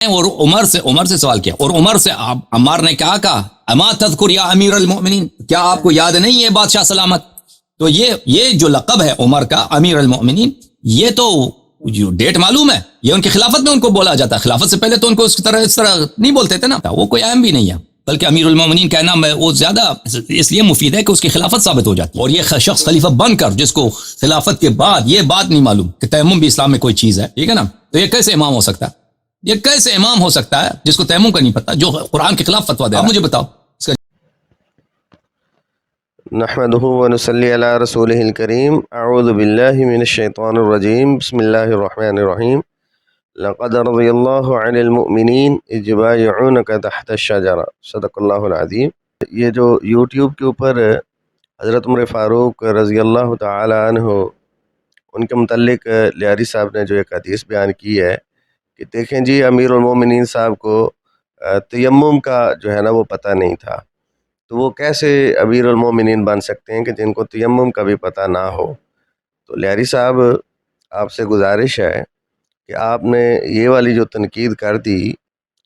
اور عمر سے سوال کیا، اور عمر سے عمار نے کیا کہا، اما تذکر یا امیر المؤمنین، کیا آپ کو یاد نہیں ہے بادشاہ سلامت؟ تو یہ جو لقب ہے عمر کا امیر المؤمنین، یہ تو جو ڈیٹ معلوم ہے، یہ ان کی خلافت میں ان کو بولا جاتا ہے، خلافت سے پہلے تو ان کو اس طرح نہیں بولتے تھے نا، وہ کوئی اہم بھی نہیں ہے، بلکہ امیر المومنین کہنا وہ زیادہ اس لیے مفید ہے کہ اس کی خلافت ثابت ہو جاتی ہے، اور یہ شخص خلیفہ بن کر جس کو خلافت کے بعد یہ بات نہیں معلوم کہ تیمم بھی اسلام میں کوئی چیز ہے، ٹھیک ہے نا، تو یہ کیسے امام ہو سکتا ہے؟ یہ کیسے امام ہو سکتا ہے جس کو تیمم کا نہیں پتا، جو قرآن کے خلاف فتویٰ دے رہا ہے؟ مجھے بتاؤ اس کا۔ نحمدہ ونصلی علی رسولہ الکریم، اعوذ باللہ من الشیطان الرجیم، بسم اللہ الرحمن الرحیم۔ لقد رضی اللہ عن المؤمنین اذ یبایعونک تحت الشجرہ، صدق اللہ العظیم۔ یہ جو یوٹیوب کے اوپر حضرت عمر فاروق رضی اللہ تعالی عنہ ان کے متعلق لیاری صاحب نے جو ایک حدیث بیان کی ہے کہ دیکھیں جی، امیر المومنین صاحب کو تیمم کا جو ہے نا وہ پتہ نہیں تھا، تو وہ کیسے امیر المومنین بن سکتے ہیں کہ جن کو تیمم کا بھی پتہ نہ ہو؟ تو لیاری صاحب، آپ سے گزارش ہے کہ آپ نے یہ والی جو تنقید کر دی،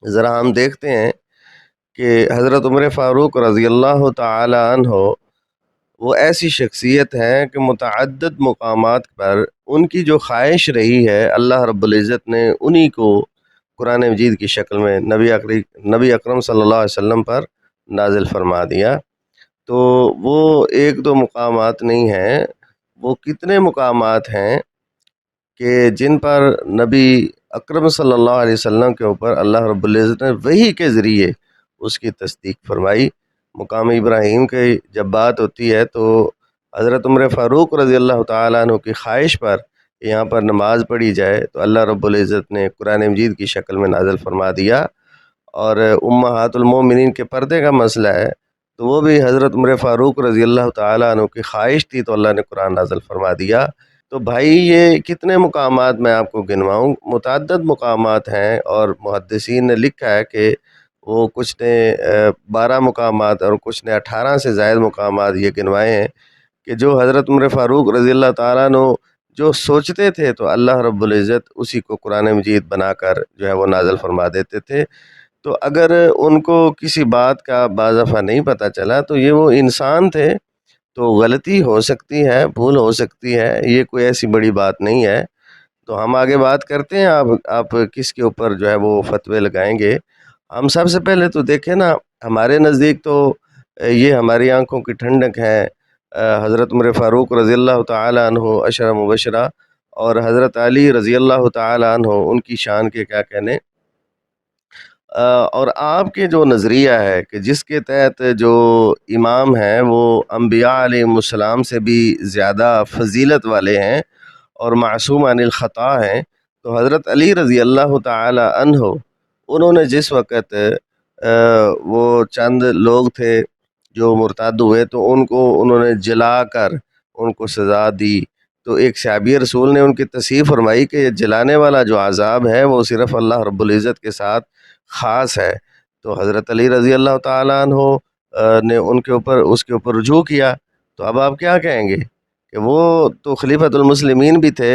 ذرا ہم دیکھتے ہیں کہ حضرت عمر فاروق رضی اللہ تعالی عنہ وہ ایسی شخصیت ہیں کہ متعدد مقامات پر ان کی جو خواہش رہی ہے، اللہ رب العزت نے انہی کو قرآن مجید کی شکل میں نبی اکرم صلی اللہ علیہ وسلم پر نازل فرما دیا۔ تو وہ ایک دو مقامات نہیں ہیں، وہ کتنے مقامات ہیں کہ جن پر نبی اکرم صلی اللہ علیہ وسلم کے اوپر اللہ رب العزت نے وحی کے ذریعے اس کی تصدیق فرمائی۔ مقام ابراہیم کی جب بات ہوتی ہے تو حضرت عمر فاروق رضی اللہ تعالیٰ عنہ کی خواہش پر یہاں پر نماز پڑھی جائے تو اللہ رب العزت نے قرآن مجید کی شکل میں نازل فرما دیا، اور امہات المومنین کے پردے کا مسئلہ ہے تو وہ بھی حضرت عمر فاروق رضی اللہ تعالیٰ عنہ کی خواہش تھی تو اللہ نے قرآن نازل فرما دیا۔ تو بھائی یہ کتنے مقامات میں آپ کو گنواؤں؟ متعدد مقامات ہیں، اور محدثین نے لکھا ہے کہ وہ کچھ نے 12 مقامات اور کچھ نے 18 سے زائد مقامات یہ گنوائے ہیں کہ جو حضرت عمر فاروق رضی اللہ تعالیٰ عنہ جو سوچتے تھے تو اللہ رب العزت اسی کو قرآن مجید بنا کر جو ہے وہ نازل فرما دیتے تھے۔ تو اگر ان کو کسی بات کا بعض دفعہ نہیں پتہ چلا تو یہ وہ انسان تھے، تو غلطی ہو سکتی ہے، بھول ہو سکتی ہے، یہ کوئی ایسی بڑی بات نہیں ہے۔ تو ہم آگے بات کرتے ہیں، آپ کس کے اوپر جو ہے وہ فتوے لگائیں گے؟ ہم سب سے پہلے تو دیکھیں نا، ہمارے نزدیک تو یہ ہماری آنکھوں کی ٹھنڈک ہے، حضرت عمر فاروق رضی اللہ تعالی عنہ عشرہ مبشرہ، اور حضرت علی رضی اللہ تعالی عنہ ان کی شان کے کیا کہنے۔ اور آپ کے جو نظریہ ہے کہ جس کے تحت جو امام ہیں وہ انبیاء علیہ السلام سے بھی زیادہ فضیلت والے ہیں اور معصوم عن الخطا ہیں، تو حضرت علی رضی اللہ تعالی عنہ انہوں نے جس وقت وہ چند لوگ تھے جو مرتد ہوئے تو ان کو انہوں نے جلا کر ان کو سزا دی، تو ایک صحابی رسول نے ان کی تصحیح فرمائی کہ یہ جلانے والا جو عذاب ہے وہ صرف اللہ رب العزت کے ساتھ خاص ہے۔ تو حضرت علی رضی اللہ تعالیٰ عنہ نے اس کے اوپر رجوع کیا۔ تو اب آپ کیا کہیں گے کہ وہ تو خلیفۃ المسلمین بھی تھے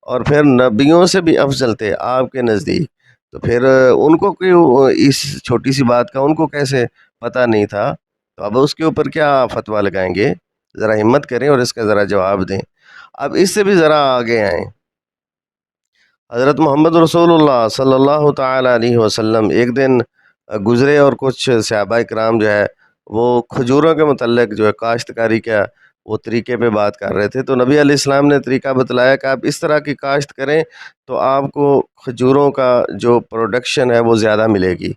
اور پھر نبیوں سے بھی افضل تھے آپ کے نزدیک، تو پھر ان کو کیوں اس چھوٹی سی بات کا ان کو کیسے پتہ نہیں تھا؟ تو اب اس کے اوپر کیا فتویٰ لگائیں گے؟ ذرا ہمت کریں اور اس کا ذرا جواب دیں۔ اب اس سے بھی ذرا آگے آئیں، حضرت محمد رسول اللہ صلی اللہ تعالی علیہ وسلم ایک دن گزرے اور کچھ صحابہ کرام جو ہے وہ کھجوروں کے متعلق جو ہے کاشتکاری کا وہ طریقے پہ بات کر رہے تھے، تو نبی علیہ السلام نے طریقہ بتلایا کہ آپ اس طرح کی کاشت کریں تو آپ کو کھجوروں کا جو پروڈکشن ہے وہ زیادہ ملے گی۔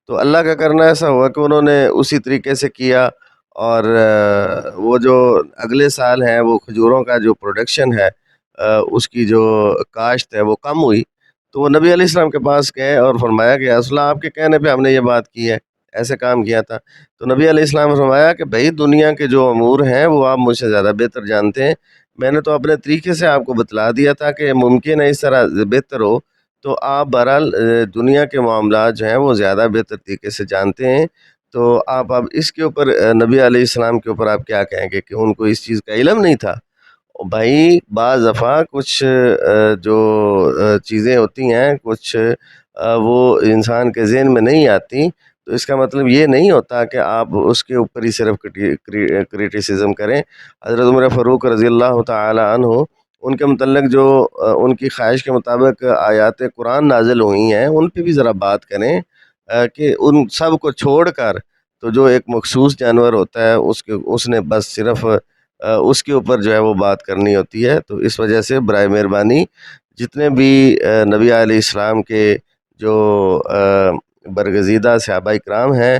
تو اللہ کا کرنا ایسا ہوا کہ انہوں نے اسی طریقے سے کیا، اور وہ جو اگلے سال ہے وہ کھجوروں کا جو پروڈکشن ہے اس کی جو کاشت ہے وہ کم ہوئی، تو وہ نبی علیہ السلام کے پاس گئے اور فرمایا کہ یا رسول اللہ، آپ کے کہنے پہ ہم نے یہ بات کی ہے، ایسے کام کیا تھا۔ تو نبی علیہ السلام نے فرمایا کہ بھائی دنیا کے جو امور ہیں وہ آپ مجھ سے زیادہ بہتر جانتے ہیں، میں نے تو اپنے طریقے سے آپ کو بتلا دیا تھا کہ ممکن ہے اس طرح بہتر ہو، تو آپ بہرحال دنیا کے معاملات جو ہیں وہ زیادہ بہتر طریقے سے جانتے ہیں، تو آپ اب اس کے اوپر نبی علیہ السلام کے اوپر آپ کیا کہیں گے کہ ان کو اس چیز کا علم نہیں تھا؟ بھائی بعض دفعہ کچھ جو چیزیں ہوتی ہیں کچھ وہ انسان کے ذہن میں نہیں آتی، تو اس کا مطلب یہ نہیں ہوتا کہ آپ اس کے اوپر ہی صرف کریٹیسزم کریں۔ حضرت عمر فاروق رضی اللہ تعالی عنہ، ان کے متعلق جو ان کی خواہش کے مطابق آیات قرآن نازل ہوئی ہیں، ان پہ بھی ذرا بات کریں کہ ان سب کو چھوڑ کر تو جو ایک مخصوص جانور ہوتا ہے اس نے بس صرف اس کے اوپر جو ہے وہ بات کرنی ہوتی ہے۔ تو اس وجہ سے برائے مہربانی جتنے بھی نبی علیہ السلام کے جو برگزیدہ صحابہ کرام ہیں،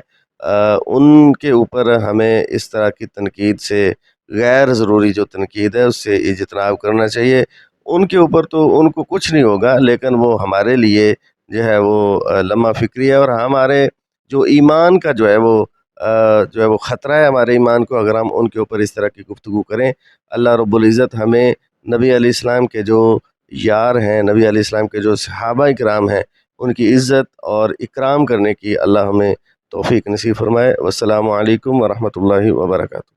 ان کے اوپر ہمیں اس طرح کی تنقید سے، غیر ضروری جو تنقید ہے اس سے اجتناب کرنا چاہیے۔ ان کے اوپر تو ان کو کچھ نہیں ہوگا، لیکن وہ ہمارے لیے جو ہے وہ لمحہ فکری ہے، اور ہمارے جو ایمان کا جو ہے وہ خطرہ ہے ہمارے ایمان کو، اگر ہم ان کے اوپر اس طرح کی گفتگو کریں۔ اللہ رب العزت ہمیں نبی علیہ السلام کے جو یار ہیں، نبی علیہ السلام کے جو صحابہ کرام ہیں، ان کی عزت اور اکرام کرنے کی اللہ ہمیں توفیق نصیب فرمائے۔ والسلام علیکم ورحمۃ اللہ وبرکاتہ۔